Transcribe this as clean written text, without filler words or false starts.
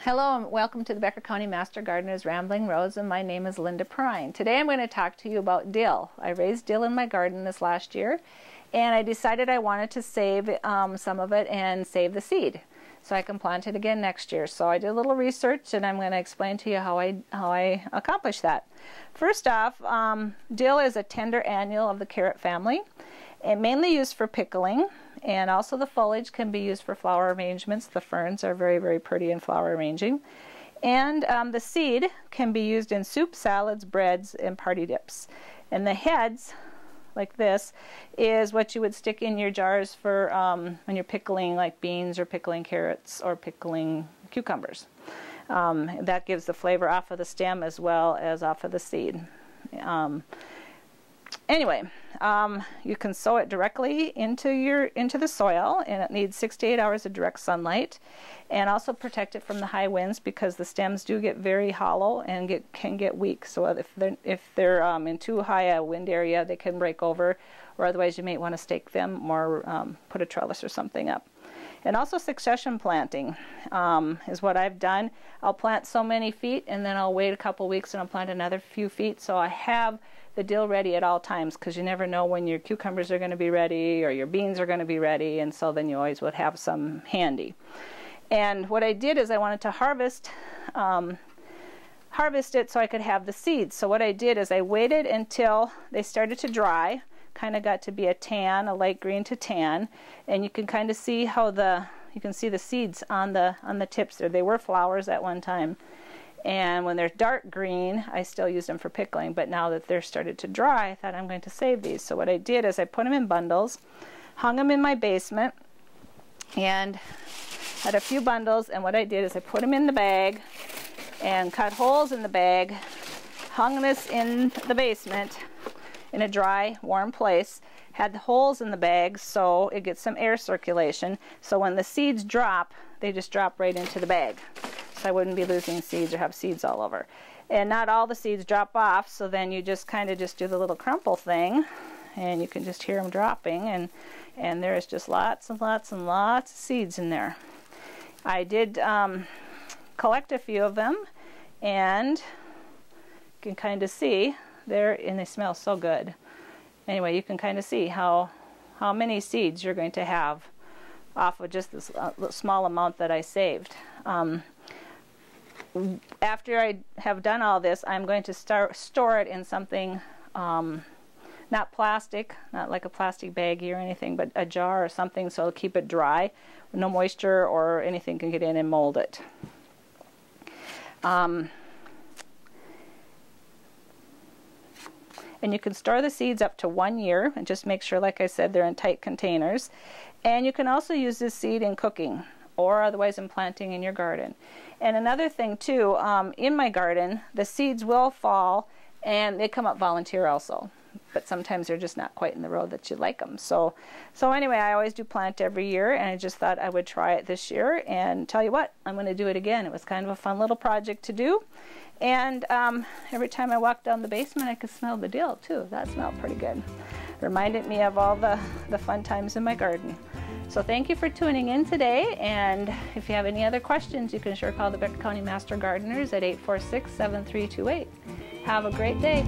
Hello and welcome to the Becker County Master Gardener's Rambling Rose, and my name is Linda Prine. Today I'm going to talk to you about dill. I raised dill in my garden this last year, and I decided I wanted to save some of it and save the seed so I can plant it again next year. So I did a little research, and I'm going to explain to you how I accomplished that. First off, dill is a tender annual of the carrot family, and mainly used for pickling. And also the foliage can be used for flower arrangements. The ferns are very, very pretty in flower arranging. And the seed can be used in soup, salads, breads, and party dips. And the heads, like this, is what you would stick in your jars for when you're pickling like beans or pickling carrots or pickling cucumbers. That gives the flavor off of the stem as well as off of the seed. Anyway, you can sow it directly into the soil, and it needs 6 to 8 hours of direct sunlight, and also protect it from the high winds because the stems do get very hollow and can get weak. So if they're in too high a wind area, they can break over, or otherwise you may want to stake them or put a trellis or something up. And also succession planting is what I've done. I'll plant so many feet, and then I'll wait a couple weeks and I'll plant another few feet, so I have the dill ready at all times, because you never know when your cucumbers are going to be ready or your beans are going to be ready, and so then you always would have some handy. And what I did is I wanted to harvest it so I could have the seeds. So what I did is I waited until they started to dry, kind of got to be a tan, a light green to tan, and you can kind of see how you can see the seeds on the tips there. They were flowers at one time. And when they're dark green, I still use them for pickling, but now that they're started to dry, I thought I'm going to save these. So what I did is I put them in bundles, hung them in my basement, and had a few bundles, and what I did is I put them in the bag and cut holes in the bag, hung this in the basement in a dry, warm place, had the holes in the bag so it gets some air circulation, so when the seeds drop, they just drop right into the bag. So I wouldn't be losing seeds or have seeds all over. And not all the seeds drop off, so then you just kind of just do the little crumple thing, and you can just hear them dropping, and there's just lots and lots and lots of seeds in there. I did collect a few of them, and you can kind of see there, and they smell so good. Anyway, you can kind of see how many seeds you're going to have off of just this small amount that I saved. After I have done all this, I'm going to store it in something not plastic, not like a plastic baggie or anything, but a jar or something, so it'll keep it dry. No moisture or anything can get in and mold it. And you can store the seeds up to 1 year, and just make sure, like I said, they're in tight containers. And you can also use this seed in cooking, or otherwise in planting in your garden. And another thing too, in my garden, the seeds will fall, and they come up volunteer also, but sometimes they're just not quite in the road that you like them. So anyway, I always do plant every year, and I just thought I would try it this year, and tell you what, I'm going to do it again. It was kind of a fun little project to do, and every time I walked down the basement, I could smell the dill too. That smelled pretty good. Reminded me of all the fun times in my garden. So thank you for tuning in today, and if you have any other questions, you can sure call the Becker County Master Gardeners at 846-7328. Have a great day.